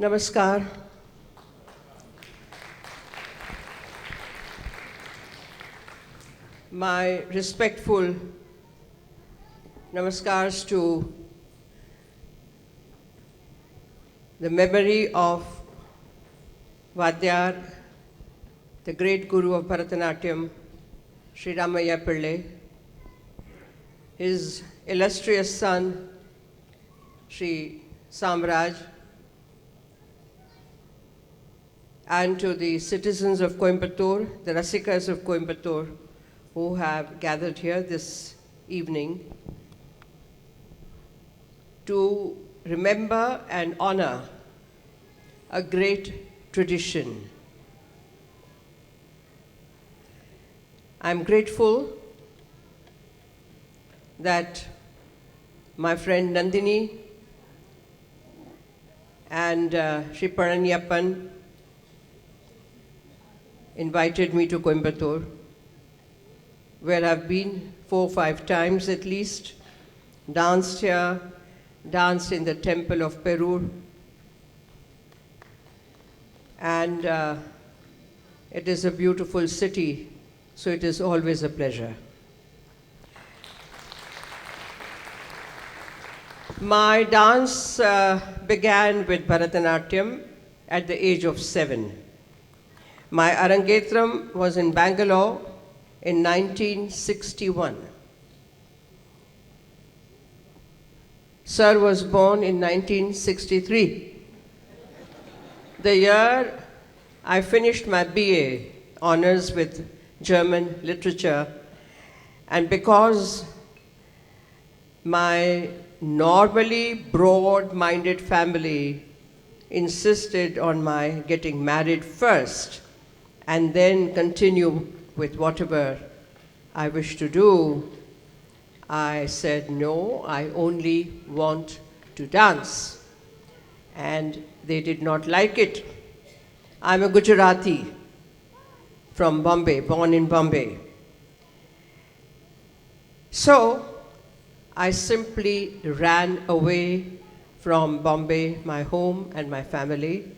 Namaskar. My respectful namaskars to the memory of Vadyar, the great guru of Bharatanatyam, Sri Ramaya Pillai, his illustrious son, Sri Samraj, and to the citizens of Coimbatore, the Rasikas of Coimbatore, who have gathered here this evening to remember and honor a great tradition. I'm grateful that my friend Nandini and Sri Paranyappan invited me to Coimbatore, where I've been 4 or 5 times at least, danced here, danced in the temple of Perur, and it is a beautiful city, so it is always a pleasure. My dance began with Bharatanatyam at the age of 7. My Arangetram was in Bangalore in 1961. Sir was born in 1963. The year I finished my BA honors with German literature, and because my normally broad-minded family insisted on my getting married first and then continue with whatever I wish to do, I said, no, I only want to dance. And they did not like it. I'm a Gujarati from Bombay, born in Bombay. So I simply ran away from Bombay, my home and my family.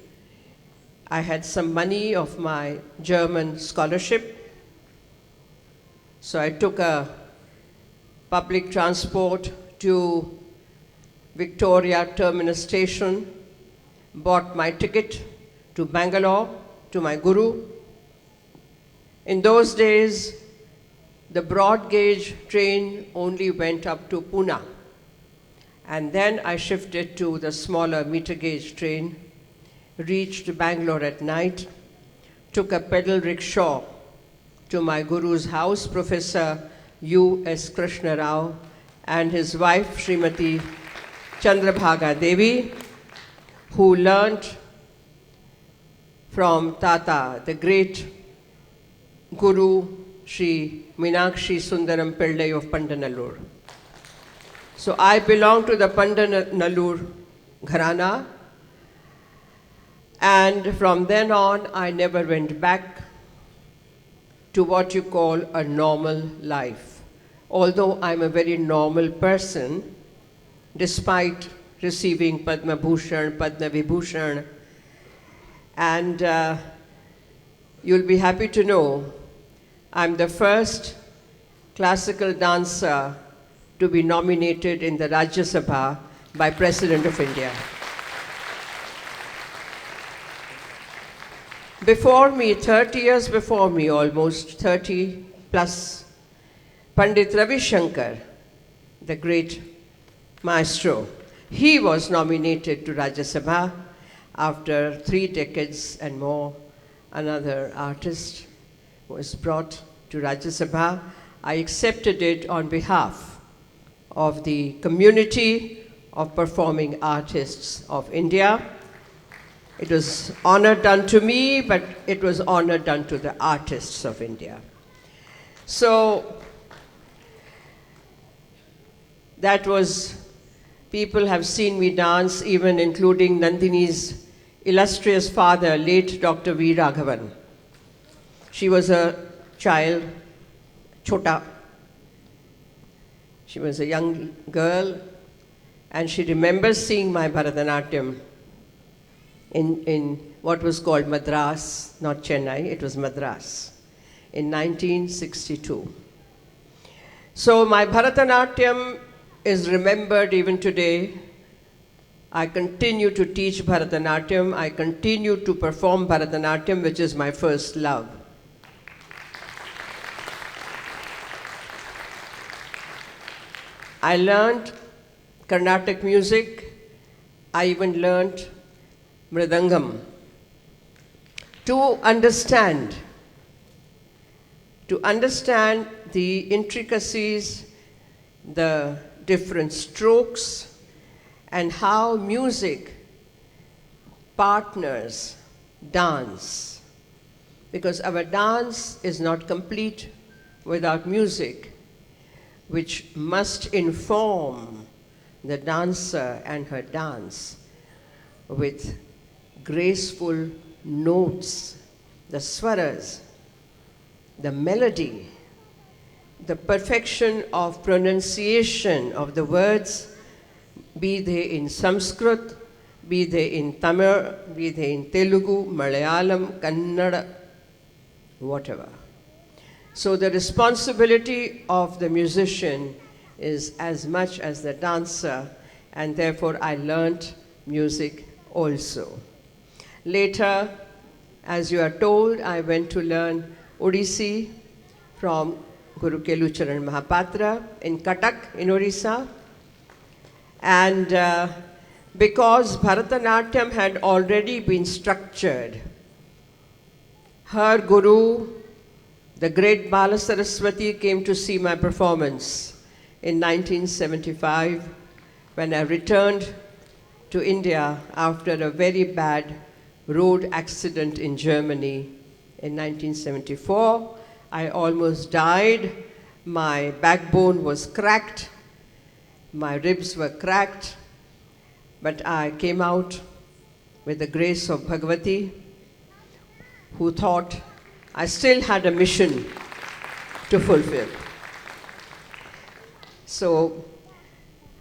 I had some money of my German scholarship, so I took a public transport to Victoria Terminus Station, bought my ticket to Bangalore, to my guru. In those days, the broad gauge train only went up to Pune, and then I shifted to the smaller meter gauge train, reached Bangalore at night, took a pedal rickshaw to my guru's house, Professor U.S. Krishna Rao, and his wife, Srimati Chandrabhaga Devi, who learnt from Tata, the great guru, Sri Meenakshi Sundaram Pillai of Pandanallur. So I belong to the Pandanallur Gharana, and from then on, I never went back to what you call a normal life. Although I'm a very normal person, despite receiving Padma Bhushan, Padma Vibhushan, and you'll be happy to know I'm the first classical dancer to be nominated in the Rajya Sabha by President of India. Before me, 30 years before me, almost 30 plus, Pandit Ravi Shankar, the great maestro, he was nominated to Rajya Sabha. After 3 decades and more, another artist was brought to Rajya Sabha. I accepted it on behalf of the community of performing artists of India. It was honor done to me, but it was honor done to the artists of India. So that was, people have seen me dance, even including Nandini's illustrious father, late Dr. V. Raghavan. She was a child, chota. She was a young girl, and she remembers seeing my Bharatanatyam in what was called Madras, not Chennai, it was Madras, in 1962. So my Bharatanatyam is remembered even today. I continue to teach Bharatanatyam. I continue to perform Bharatanatyam, which is my first love. I learned Carnatic music. I even learned Mridangam. To understand the intricacies, the different strokes, and how music partners dance. Because our dance is not complete without music, which must inform the dancer and her dance with graceful notes, the swaras, the melody, the perfection of pronunciation of the words, be they in Sanskrit, be they in Tamil, be they in Telugu, Malayalam, Kannada, whatever. So the responsibility of the musician is as much as the dancer, and therefore I learnt music also. Later, as you are told, I went to learn Odissi from Guru Kelucharan Mahapatra in Cuttack in Orissa. And because Bharatanatyam had already been structured, her guru, the great Bala Saraswati, came to see my performance in 1975 when I returned to India after a very bad road accident in Germany in 1974. I almost died. My backbone was cracked. My ribs were cracked. But I came out with the grace of Bhagavati, who thought I still had a mission to fulfill. So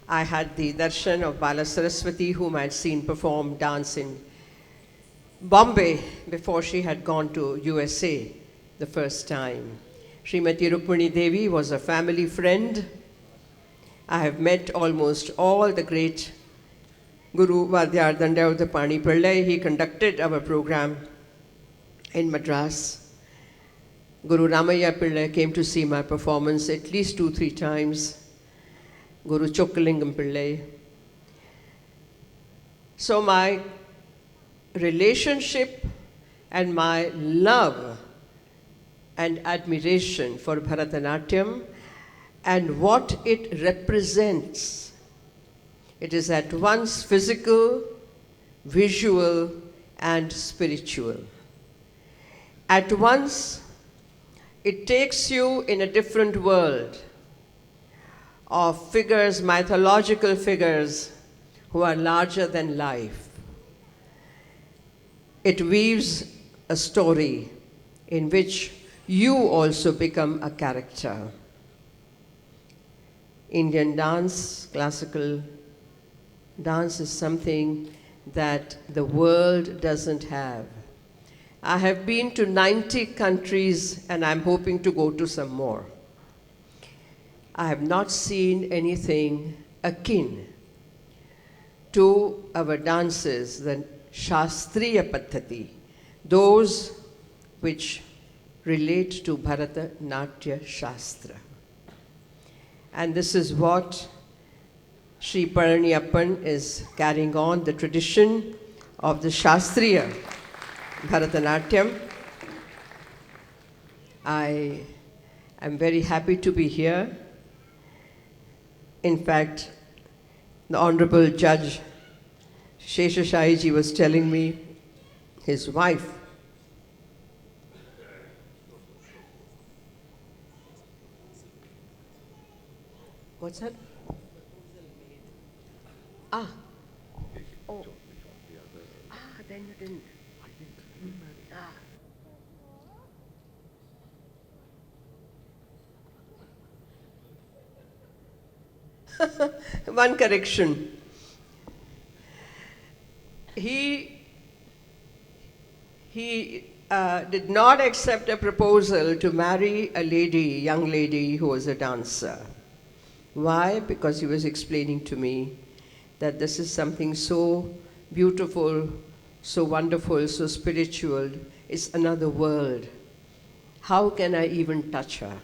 I had the darshan of Bala Saraswati, whom I had seen perform dance in Bombay before she had gone to USA the first time. Srimati Rukmani Devi was a family friend. I have met almost all the great Guru Vadyar Dandavadapani Pillai. He conducted our program in Madras. Guru Ramaya Pillai came to see my performance at least 2-3 times. Guru Chokkalingam Pillai. So my relationship and my love and admiration for Bharatanatyam and what it represents. It is at once physical, visual, and spiritual. At once, it takes you in a different world of figures, mythological figures, who are larger than life. It weaves a story in which you also become a character. Indian dance, classical dance, is something that the world doesn't have. I have been to 90 countries and I'm hoping to go to some more. I have not seen anything akin to our dances, the Shastriya Paddhati, those which relate to Bharatanatyam Shastra. And this is what Sri Palaniyappan is carrying on, the tradition of the Shastriya Bharatanatyam. I am very happy to be here. In fact, the Honorable Judge Sheshashaiji was telling me his wife what's that? Ah. Oh. Ah, then you didn't. Ah. One correction. He He did not accept a proposal to marry a lady, young lady who was a dancer. Why? Because he was explaining to me that this is something so beautiful, so wonderful, so spiritual. It's another world. How can I even touch her?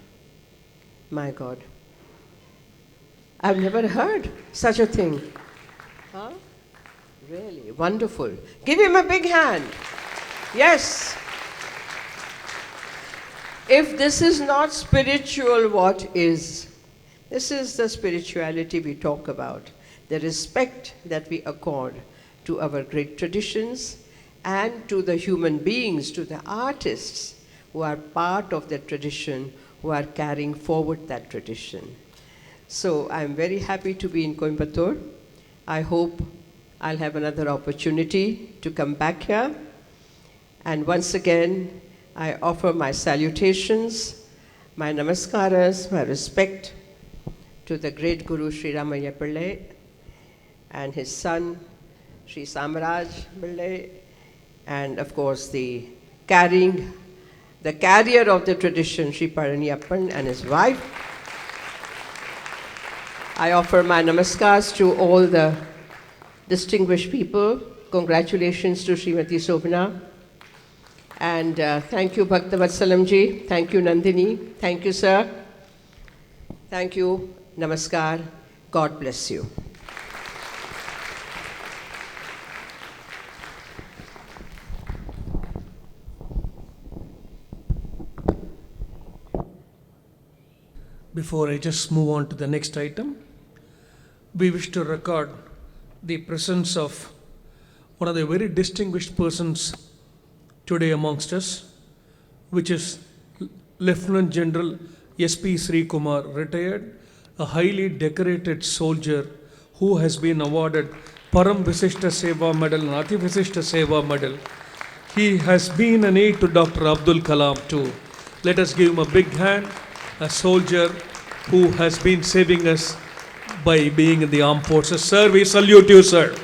My God. I've never heard such a thing. Huh? Really wonderful. Give him a big hand. Yes. If this is not spiritual, what is? This is the spirituality we talk about, the respect that we accord to our great traditions and to the human beings, to the artists who are part of that tradition, who are carrying forward that tradition. So I'm very happy to be in Coimbatore. I hope I'll have another opportunity to come back here. And once again, I offer my salutations, my namaskaras, my respect to the great Guru Sri Ramaya Pillai and his son, Sri Samaraj Pillai, and of course the carrier of the tradition, Sri Paraniyappan and his wife. I offer my namaskars to all the distinguished people. Congratulations to Srimati Sobhana. And thank you, Bhaktavatsalaam ji. Thank you, Nandini. Thank you, sir. Thank you. Namaskar. God bless you. Before I just move on to the next item, we wish to record the presence of one of the very distinguished persons today amongst us, which is Lieutenant General S.P. Sri Kumar, retired, a highly decorated soldier who has been awarded Param Visishta Seva Medal and Ati Visishta Seva Medal. He has been an aide to Dr. Abdul Kalam too. Let us give him a big hand, a soldier who has been saving us by being in the armed forces. Sir, we salute you, sir.